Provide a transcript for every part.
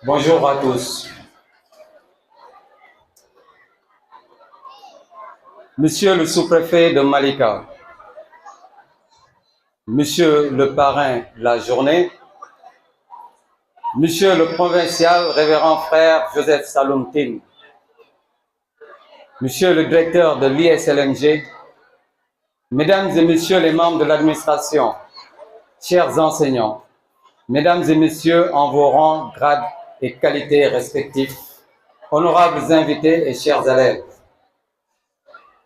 Bonjour à tous. Monsieur le sous-préfet de Malika, Monsieur le parrain de la journée, Monsieur le provincial révérend frère Joseph Saloum-Tine, Monsieur le directeur de l'ISLMG, Mesdames et Messieurs les membres de l'administration, chers enseignants, Mesdames et Messieurs en vos rangs, grades et qualités respectifs, honorables invités et chers élèves,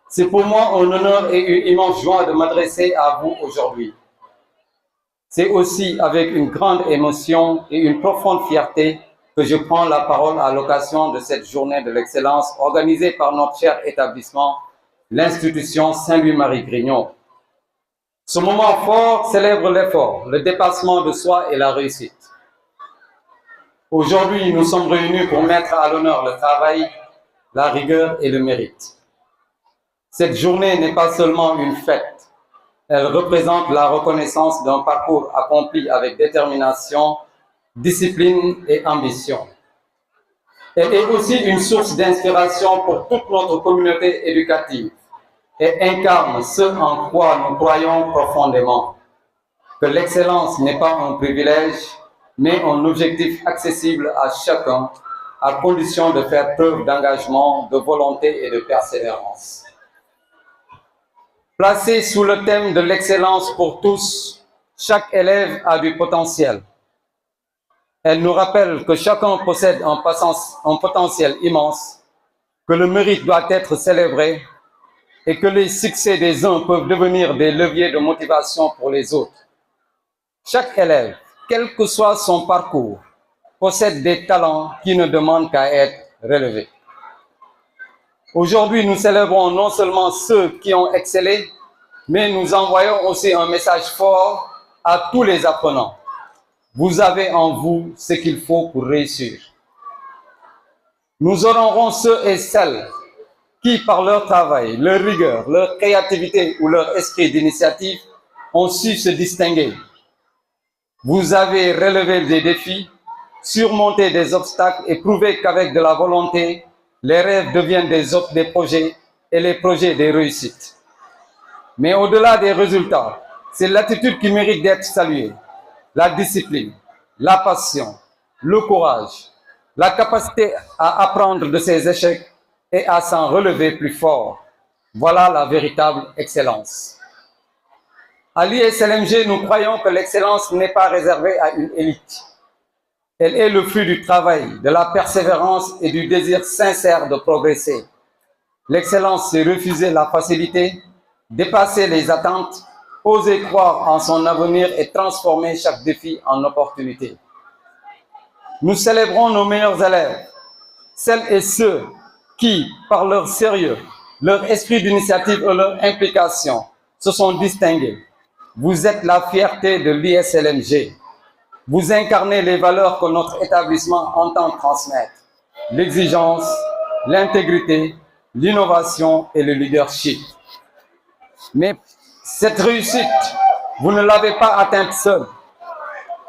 c'est pour moi un honneur et une immense joie de m'adresser à vous aujourd'hui. C'est aussi avec une grande émotion et une profonde fierté que je prends la parole à l'occasion de cette journée de l'excellence organisée par notre cher établissement, l'institution Saint-Louis-Marie Grignon. Ce moment fort célèbre l'effort, le dépassement de soi et la réussite. Aujourd'hui, nous sommes réunis pour mettre à l'honneur le travail, la rigueur et le mérite. Cette journée n'est pas seulement une fête, elle représente la reconnaissance d'un parcours accompli avec détermination, discipline et ambition. Elle est aussi une source d'inspiration pour toute notre communauté éducative et incarne ce en quoi nous croyons profondément, que l'excellence n'est pas un privilège, mais un objectif accessible à chacun, à condition de faire preuve d'engagement, de volonté et de persévérance. Placé sous le thème de l'excellence pour tous, chaque élève a du potentiel. Elle nous rappelle que chacun possède un potentiel immense, que le mérite doit être célébré et que les succès des uns peuvent devenir des leviers de motivation pour les autres. Chaque élève, quel que soit son parcours, possède des talents qui ne demandent qu'à être relevés. Aujourd'hui, nous célébrons non seulement ceux qui ont excellé, mais nous envoyons aussi un message fort à tous les apprenants. Vous avez en vous ce qu'il faut pour réussir. Nous honorons ceux et celles qui, par leur travail, leur rigueur, leur créativité ou leur esprit d'initiative, ont su se distinguer. Vous avez relevé des défis, surmonté des obstacles et prouvé qu'avec de la volonté, les rêves deviennent des projets et les projets des réussites. Mais au-delà des résultats, c'est l'attitude qui mérite d'être saluée. La discipline, la passion, le courage, la capacité à apprendre de ses échecs et à s'en relever plus fort. Voilà la véritable excellence. À l'ISLMG, nous croyons que l'excellence n'est pas réservée à une élite. Elle est le fruit du travail, de la persévérance et du désir sincère de progresser. L'excellence, c'est refuser la facilité, dépasser les attentes, oser croire en son avenir et transformer chaque défi en opportunité. Nous célébrons nos meilleurs élèves, celles et ceux qui, par leur sérieux, leur esprit d'initiative et leur implication, se sont distingués. Vous êtes la fierté de l'ISLMG. Vous incarnez les valeurs que notre établissement entend transmettre. L'exigence, l'intégrité, l'innovation et le leadership. Mais cette réussite, vous ne l'avez pas atteinte seule.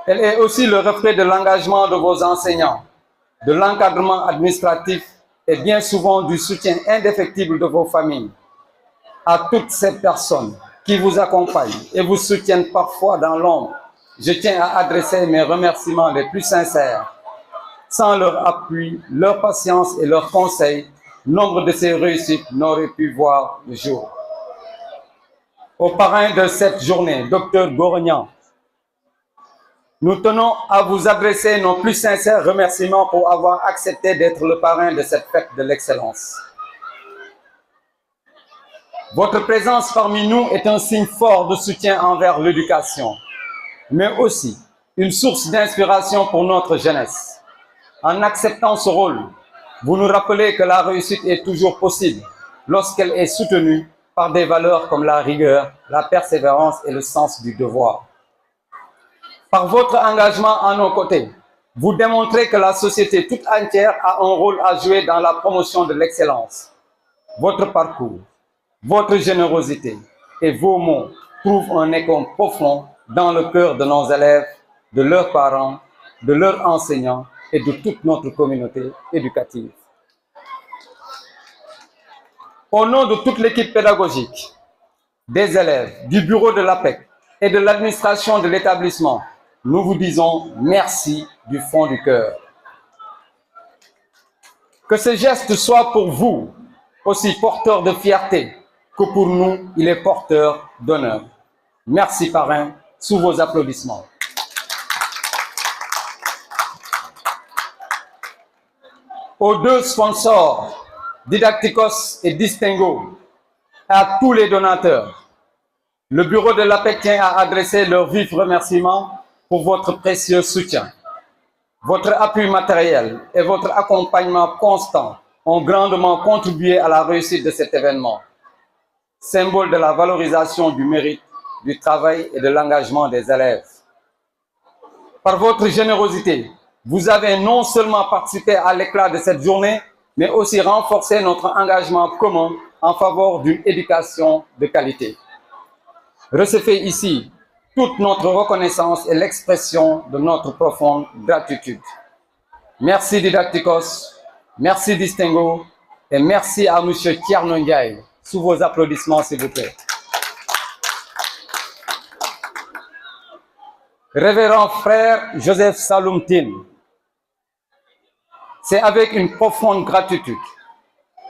Elle est aussi le reflet de l'engagement de vos enseignants, de l'encadrement administratif et bien souvent du soutien indéfectible de vos familles. À toutes ces personnes qui vous accompagnent et vous soutiennent parfois dans l'ombre, je tiens à adresser mes remerciements les plus sincères. Sans leur appui, leur patience et leurs conseils, nombre de ces réussites n'auraient pu voir le jour. Au parrain de cette journée, Dr Gorignan, nous tenons à vous adresser nos plus sincères remerciements pour avoir accepté d'être le parrain de cette fête de l'excellence. Votre présence parmi nous est un signe fort de soutien envers l'éducation, mais aussi une source d'inspiration pour notre jeunesse. En acceptant ce rôle, vous nous rappelez que la réussite est toujours possible lorsqu'elle est soutenue par des valeurs comme la rigueur, la persévérance et le sens du devoir. Par votre engagement à nos côtés, vous démontrez que la société toute entière a un rôle à jouer dans la promotion de l'excellence. Votre parcours, votre générosité et vos mots trouvent un écho profond dans le cœur de nos élèves, de leurs parents, de leurs enseignants et de toute notre communauté éducative. Au nom de toute l'équipe pédagogique, des élèves, du bureau de l'APEC et de l'administration de l'établissement, nous vous disons merci du fond du cœur. Que ce geste soit pour vous aussi porteur de fierté que pour nous, il est porteur d'honneur. Merci parrain, sous vos applaudissements. Aux deux sponsors, Didacticos et Distingo, à tous les donateurs, le bureau de l'APEC tient à adresser leurs vifs remerciements pour votre précieux soutien. Votre appui matériel et votre accompagnement constant ont grandement contribué à la réussite de cet événement, symbole de la valorisation du mérite, du travail et de l'engagement des élèves. Par votre générosité, vous avez non seulement participé à l'éclat de cette journée, mais aussi renforcé notre engagement commun en faveur d'une éducation de qualité. Recevez ici toute notre reconnaissance et l'expression de notre profonde gratitude. Merci Didacticos, merci Distingo et merci à M. Thierno Ndiaye. Sous vos applaudissements, s'il vous plaît. Révérend frère Joseph Saloum Tine, c'est avec une profonde gratitude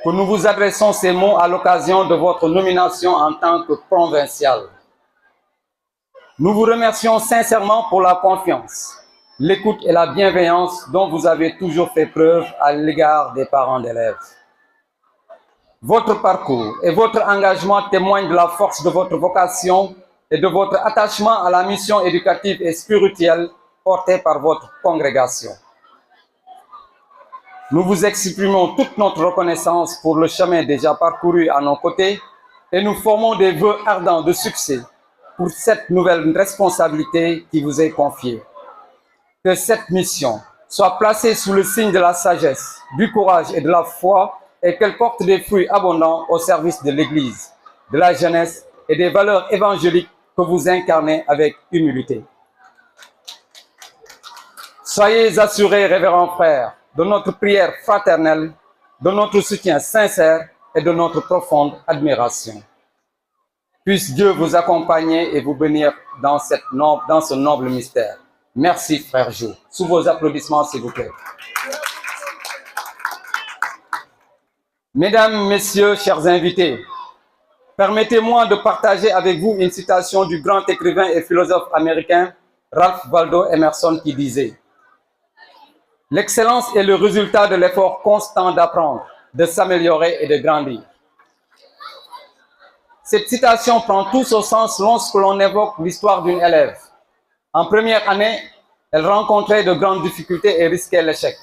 que nous vous adressons ces mots à l'occasion de votre nomination en tant que provincial. Nous vous remercions sincèrement pour la confiance, l'écoute et la bienveillance dont vous avez toujours fait preuve à l'égard des parents d'élèves. Votre parcours et votre engagement témoignent de la force de votre vocation et de votre attachement à la mission éducative et spirituelle portée par votre congrégation. Nous vous exprimons toute notre reconnaissance pour le chemin déjà parcouru à nos côtés et nous formons des vœux ardents de succès pour cette nouvelle responsabilité qui vous est confiée. Que cette mission soit placée sous le signe de la sagesse, du courage et de la foi et qu'elle porte des fruits abondants au service de l'Église, de la jeunesse et des valeurs évangéliques que vous incarnez avec humilité. Soyez assurés, révérends frères, de notre prière fraternelle, de notre soutien sincère et de notre profonde admiration. Puisse Dieu vous accompagner et vous bénir dans ce noble mystère. Merci, frère Jo. Sous vos applaudissements, s'il vous plaît. Mesdames, Messieurs, chers invités, permettez-moi de partager avec vous une citation du grand écrivain et philosophe américain Ralph Waldo Emerson qui disait « L'excellence est le résultat de l'effort constant d'apprendre, de s'améliorer et de grandir. » Cette citation prend tout son sens lorsque l'on évoque l'histoire d'une élève. En première année, elle rencontrait de grandes difficultés et risquait l'échec.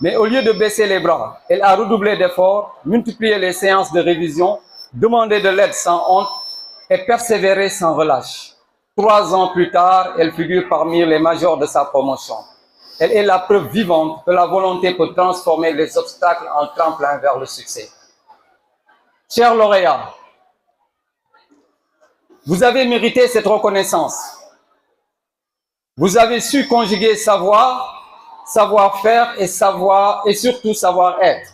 Mais au lieu de baisser les bras, elle a redoublé d'efforts, multiplié les séances de révision, demandé de l'aide sans honte et persévéré sans relâche. 3 ans plus tard, elle figure parmi les majors de sa promotion. Elle est la preuve vivante que la volonté peut transformer les obstacles en tremplin vers le succès. Chers lauréats, vous avez mérité cette reconnaissance. Vous avez su conjuguer savoir, savoir-faire et surtout savoir-être.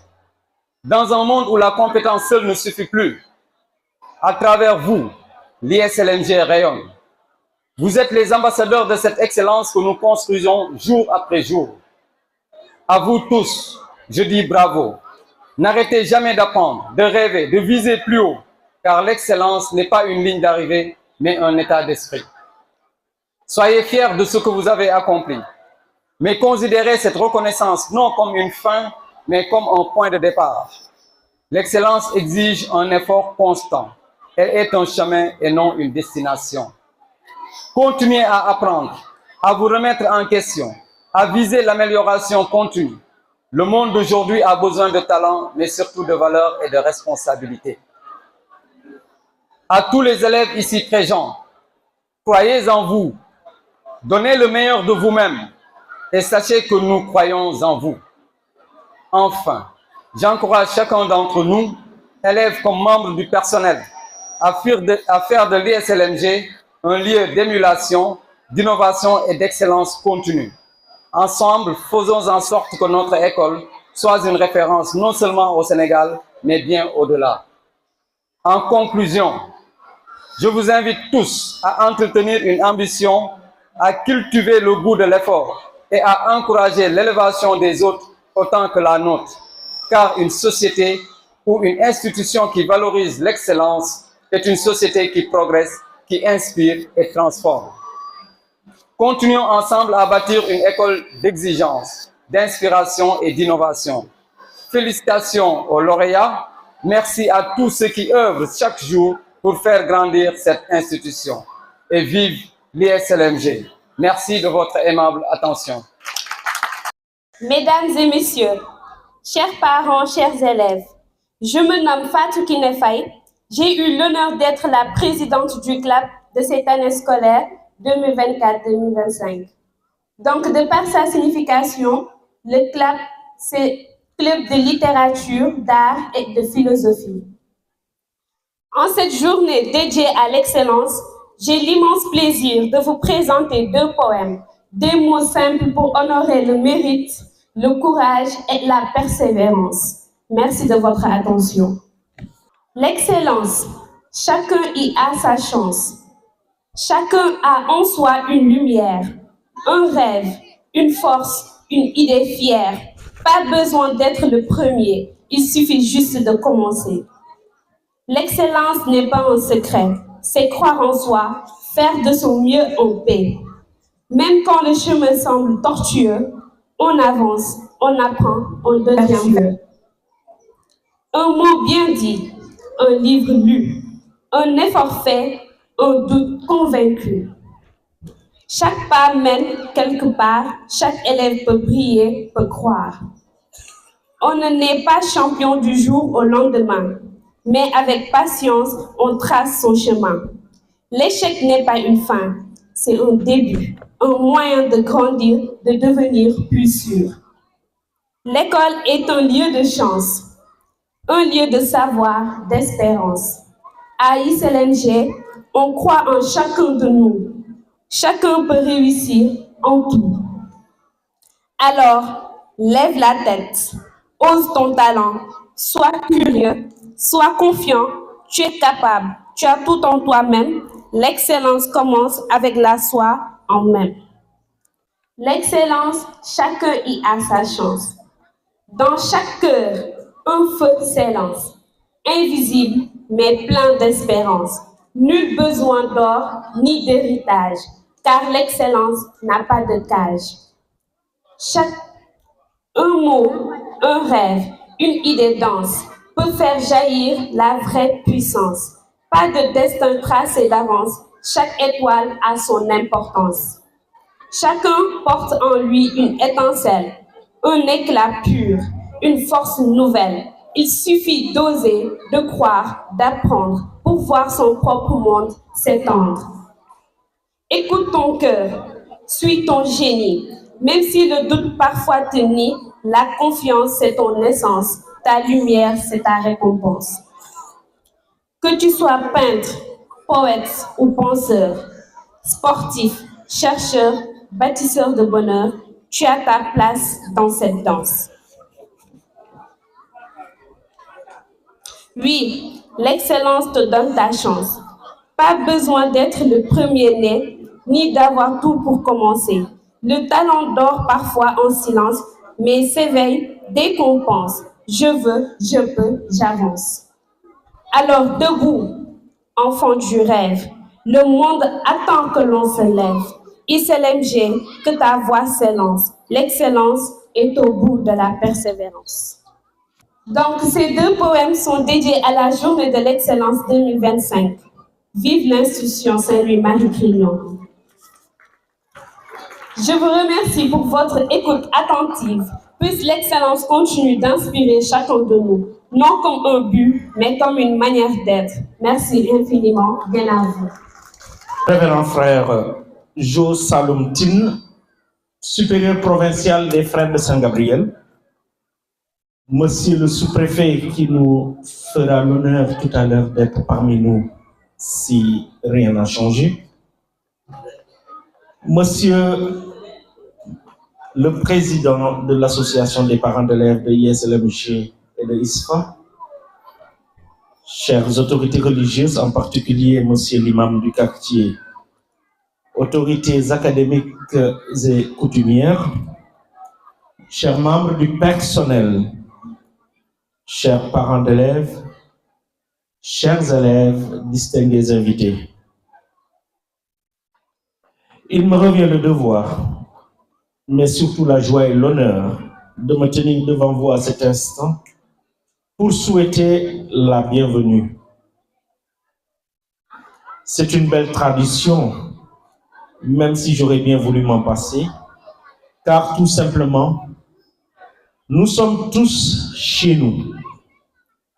Dans un monde où la compétence seule ne suffit plus, à travers vous, l'ISLMG rayonne. Vous êtes les ambassadeurs de cette excellence que nous construisons jour après jour. À vous tous, je dis bravo. N'arrêtez jamais d'apprendre, de rêver, de viser plus haut, car l'excellence n'est pas une ligne d'arrivée, mais un état d'esprit. Soyez fiers de ce que vous avez accompli, mais considérez cette reconnaissance non comme une fin, mais comme un point de départ. L'excellence exige un effort constant. Elle est un chemin et non une destination. Continuez à apprendre, à vous remettre en question, à viser l'amélioration continue. Le monde d'aujourd'hui a besoin de talent, mais surtout de valeur et de responsabilité. À tous les élèves ici présents, croyez en vous, donnez le meilleur de vous-même et sachez que nous croyons en vous. Enfin, j'encourage chacun d'entre nous, élèves comme membres du personnel, à faire de l'ISLMG un lieu d'émulation, d'innovation et d'excellence continue. Ensemble, faisons en sorte que notre école soit une référence non seulement au Sénégal, mais bien au-delà. En conclusion, je vous invite tous à entretenir une ambition, à cultiver le goût de l'effort et à encourager l'élévation des autres autant que la nôtre, car une société ou une institution qui valorise l'excellence est une société qui progresse, qui inspire et transforme. Continuons ensemble à bâtir une école d'exigence, d'inspiration et d'innovation. Félicitations aux lauréats. Merci à tous ceux qui œuvrent chaque jour pour faire grandir cette institution. Et vive l'ISLMG. Merci de votre aimable attention. Mesdames et messieurs, chers parents, chers élèves, je me nomme Fatou Kiné Faye. J'ai eu l'honneur d'être la présidente du CLAP de cette année scolaire 2024-2025. Donc, de par sa signification, le CLAP, c'est Club de littérature, d'art et de philosophie. En cette journée dédiée à l'excellence, j'ai l'immense plaisir de vous présenter 2 poèmes, des mots simples pour honorer le mérite, le courage et la persévérance. Merci de votre attention. L'excellence, chacun y a sa chance. Chacun a en soi une lumière, un rêve, une force, une idée fière. Pas besoin d'être le premier, il suffit juste de commencer. L'excellence n'est pas un secret, c'est croire en soi, faire de son mieux en paix. Même quand le chemin semble tortueux, on avance, on apprend, on devient mieux. Un mot bien dit, un livre lu, un effort fait, un doute convaincu. Chaque pas mène quelque part, chaque élève peut briller, peut croire. On ne naît pas champion du jour au lendemain, mais avec patience, on trace son chemin. L'échec n'est pas une fin, c'est un début, un moyen de grandir, de devenir plus sûr. L'école est un lieu de chance, un lieu de savoir, d'espérance. À ISLMG, on croit en chacun de nous. Chacun peut réussir en tout. Alors, lève la tête, ose ton talent, sois curieux, sois confiant, tu es capable, tu as tout en toi-même. L'excellence commence avec la foi en même. L'excellence, chacun y a sa chance. Dans chaque cœur, un feu s'élance, invisible mais plein d'espérance. Nul besoin d'or ni d'héritage, car l'excellence n'a pas de cage. Un mot, un rêve, une idée dense peut faire jaillir la vraie puissance. Pas de destin tracé d'avance, chaque étoile a son importance. Chacun porte en lui une étincelle, un éclat pur, une force nouvelle. Il suffit d'oser, de croire, d'apprendre pour voir son propre monde s'étendre. Écoute ton cœur, suis ton génie. Même si le doute parfois te nie, la confiance c'est ton essence, ta lumière c'est ta récompense. Que tu sois peintre, poète ou penseur, sportif, chercheur, bâtisseur de bonheur, tu as ta place dans cette danse. Oui, l'excellence te donne ta chance. Pas besoin d'être le premier né, ni d'avoir tout pour commencer. Le talent dort parfois en silence, mais s'éveille dès qu'on pense. Je veux, je peux, j'avance. Alors debout, enfant du rêve, le monde attend que l'on se lève. ISLMG, que ta voix s'élance. L'excellence est au bout de la persévérance. Donc, ces 2 poèmes sont dédiés à la Journée de l'Excellence 2025. Vive l'institution Saint-Louis-Marie-Grignon. Je vous remercie pour votre écoute attentive. Puisse l'excellence continue d'inspirer chacun de nous, non comme un but, mais comme une manière d'être. Merci infiniment. Bien à vous. Révérend frère Jo Saloum Tine, supérieur provincial des Frères de Saint-Gabriel. Monsieur le sous-préfet qui nous fera l'honneur tout à l'heure d'être parmi nous si rien n'a changé. Monsieur le président de l'association des parents d'élèves de ISLMG et de ISFA, chères autorités religieuses, en particulier monsieur l'imam du quartier, autorités académiques et coutumières, chers membres du personnel, chers parents d'élèves, chers élèves, distingués invités. Il me revient le devoir, mais surtout la joie et l'honneur de me tenir devant vous à cet instant pour souhaiter la bienvenue. C'est une belle tradition, même si j'aurais bien voulu m'en passer, car tout simplement, nous sommes tous chez nous.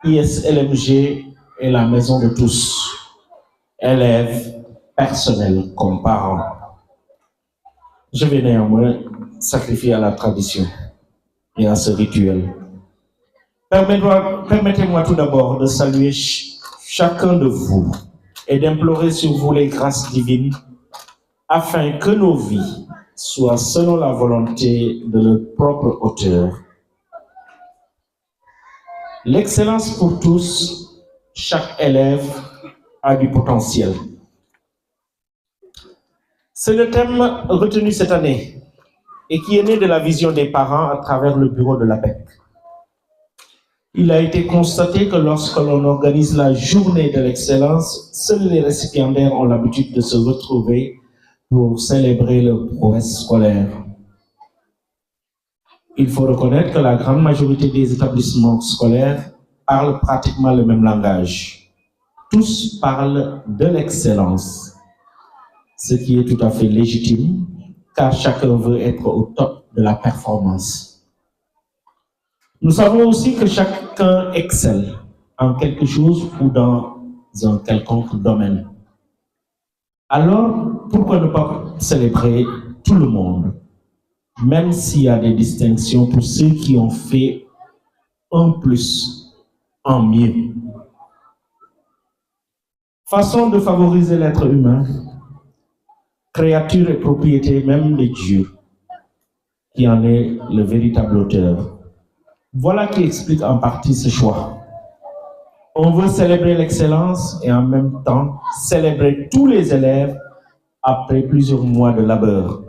ISLMG est la maison de tous, élèves, personnel comme parents. Je vais néanmoins sacrifier à la tradition et à ce rituel. Permettez-moi tout d'abord de saluer chacun de vous et d'implorer sur vous les grâces divines afin que nos vies soient selon la volonté de notre propre auteur. L'excellence pour tous, chaque élève a du potentiel. C'est le thème retenu cette année et qui est né de la vision des parents à travers le bureau de l'APEC. Il a été constaté que lorsque l'on organise la journée de l'excellence, seuls les récipiendaires ont l'habitude de se retrouver pour célébrer leur prouesse scolaire. Il faut reconnaître que la grande majorité des établissements scolaires parlent pratiquement le même langage. Tous parlent de l'excellence, ce qui est tout à fait légitime, car chacun veut être au top de la performance. Nous savons aussi que chacun excelle en quelque chose ou dans un quelconque domaine. Alors, pourquoi ne pas célébrer tout le monde, même s'il y a des distinctions pour ceux qui ont fait un plus, en mieux. Façon de favoriser l'être humain, créature et propriété même de Dieu, qui en est le véritable auteur. Voilà qui explique en partie ce choix. On veut célébrer l'excellence et en même temps célébrer tous les élèves après plusieurs mois de labeur.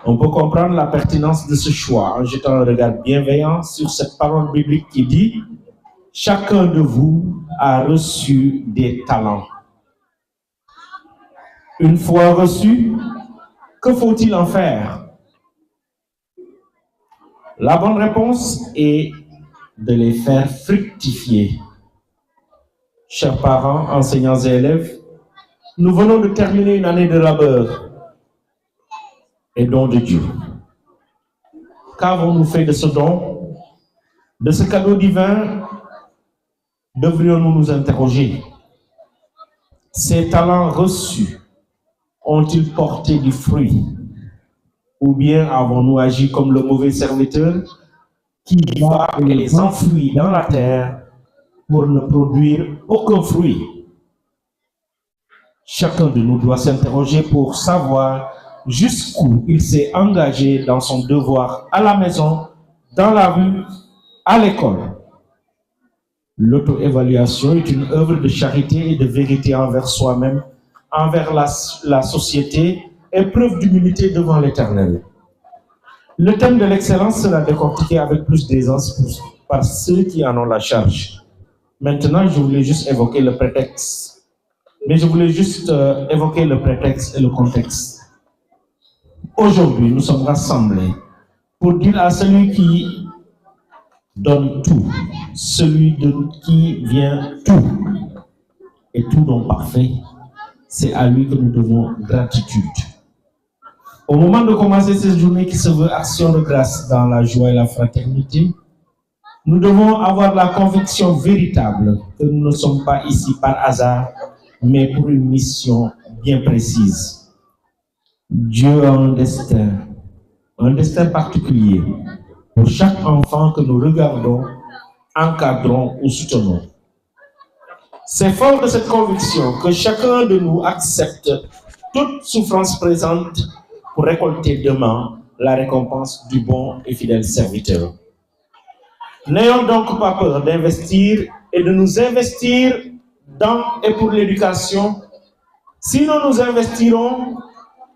On peut comprendre la pertinence de ce choix en jetant un regard bienveillant sur cette parole biblique qui dit « Chacun de vous a reçu des talents ». Une fois reçu, que faut-il en faire? La bonne réponse est de les faire fructifier. Chers parents, enseignants et élèves, nous venons de terminer une année de labeur et don de Dieu. Qu'avons-nous fait de ce don? De ce cadeau divin, devrions-nous nous interroger? Ces talents reçus ont-ils porté du fruit? Ou bien avons-nous agi comme le mauvais serviteur qui va et les enfouit dans la terre pour ne produire aucun fruit? Chacun de nous doit s'interroger pour savoir jusqu'où il s'est engagé dans son devoir à la maison, dans la rue, à l'école. L'auto-évaluation est une œuvre de charité et de vérité envers soi-même, envers la société, et preuve d'humilité devant l'Éternel. Le thème de l'excellence sera décortiqué avec plus d'aisance par ceux qui en ont la charge. Maintenant, je voulais juste évoquer le prétexte. Mais je voulais juste évoquer le prétexte et le contexte. Aujourd'hui, nous sommes rassemblés pour dire à celui qui donne tout, celui de qui vient tout, et tout don parfait, c'est à lui que nous devons gratitude. Au moment de commencer cette journée qui se veut action de grâce dans la joie et la fraternité, nous devons avoir la conviction véritable que nous ne sommes pas ici par hasard, mais pour une mission bien précise. Dieu a un destin particulier pour chaque enfant que nous regardons, encadrons ou soutenons. C'est fort de cette conviction que chacun de nous accepte toute souffrance présente pour récolter demain la récompense du bon et fidèle serviteur. N'ayons donc pas peur d'investir et de nous investir dans et pour l'éducation. Sinon, nous investirons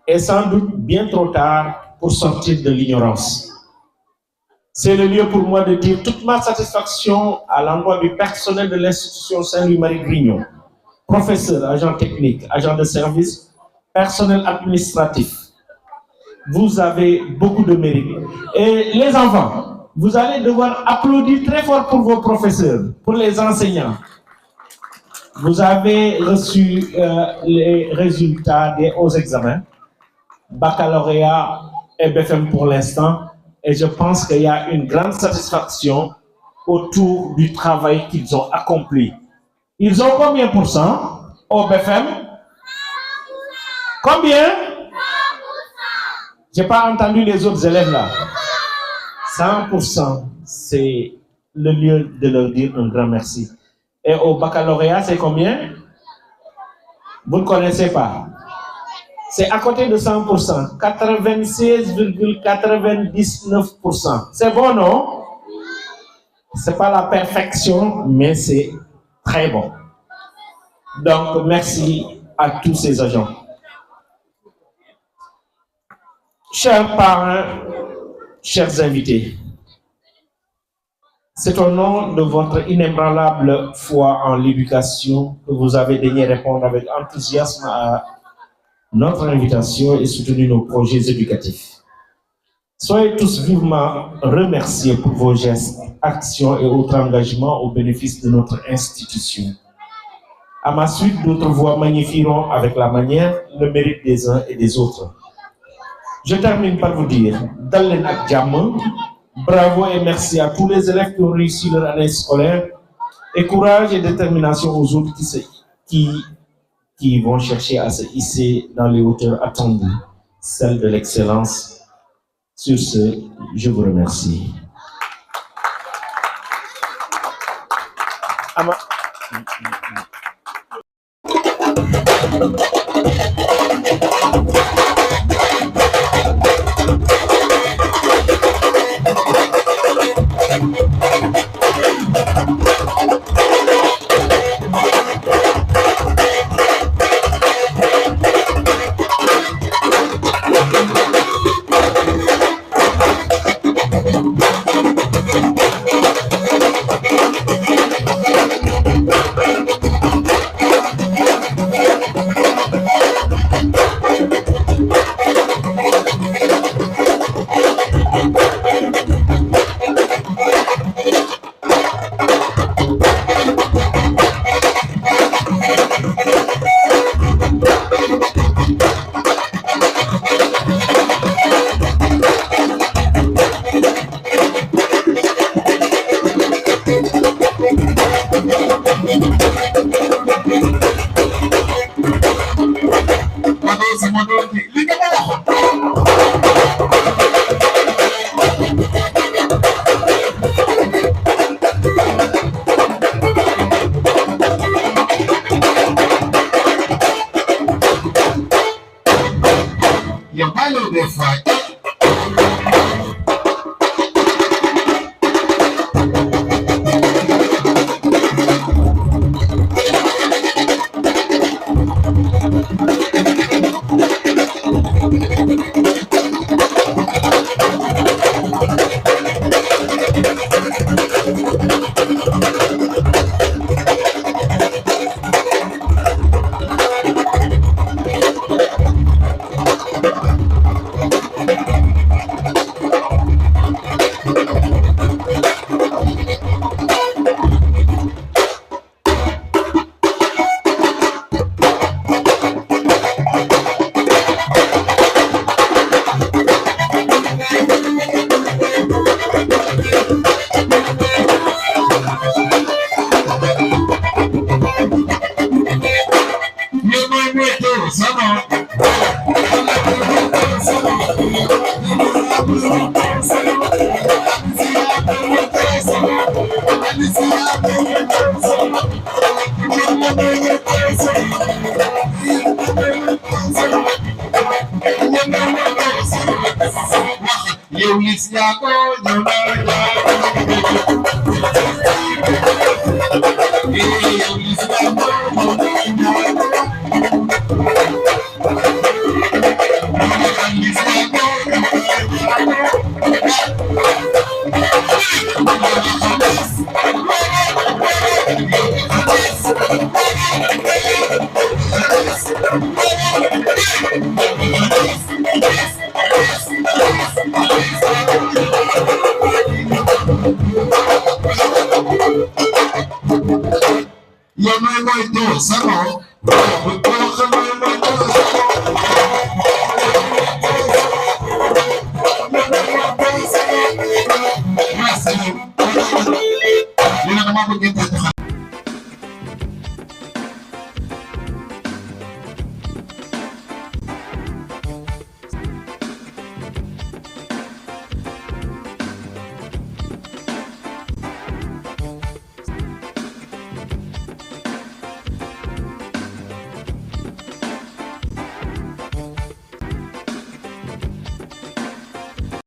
et sans doute bien trop tard pour sortir de l'ignorance. C'est le lieu pour moi de dire toute ma satisfaction à l'endroit du personnel de l'institution Saint-Louis-Marie Grignon, professeurs, agents techniques, agents de service, personnel administratif. Vous avez beaucoup de mérite. Et les enfants, vous allez devoir applaudir très fort pour vos professeurs, pour les enseignants. Vous avez reçu les résultats des hauts examens, baccalauréat et BFM pour l'instant, et je pense qu'il y a une grande satisfaction autour du travail qu'ils ont accompli. Ils ont combien pour cent au BFM? Combien? 100%. Je n'ai pas entendu les autres élèves là. 100%, c'est le lieu de leur dire un grand merci. Et au baccalauréat, c'est combien? Vous ne connaissez pas. C'est à côté de 100%, 96,99%. C'est bon, non? Ce n'est pas la perfection, mais c'est très bon. Donc, merci à tous ces agents. Chers parents, chers invités, c'est au nom de votre inébranlable foi en l'éducation que vous avez daigné répondre avec enthousiasme à notre invitation et soutenir nos projets éducatifs. Soyez tous vivement remerciés pour vos gestes, actions et autres engagements au bénéfice de notre institution. À ma suite, d'autres voix magnifieront avec la manière le mérite des uns et des autres. Je termine par vous dire, Dalen ak Jàmm, bravo et merci à tous les élèves qui ont réussi leur année scolaire et courage et détermination aux autres qui vont chercher à se hisser dans les hauteurs attendues, celles de l'excellence. Sur ce, je vous remercie. Wow. Yo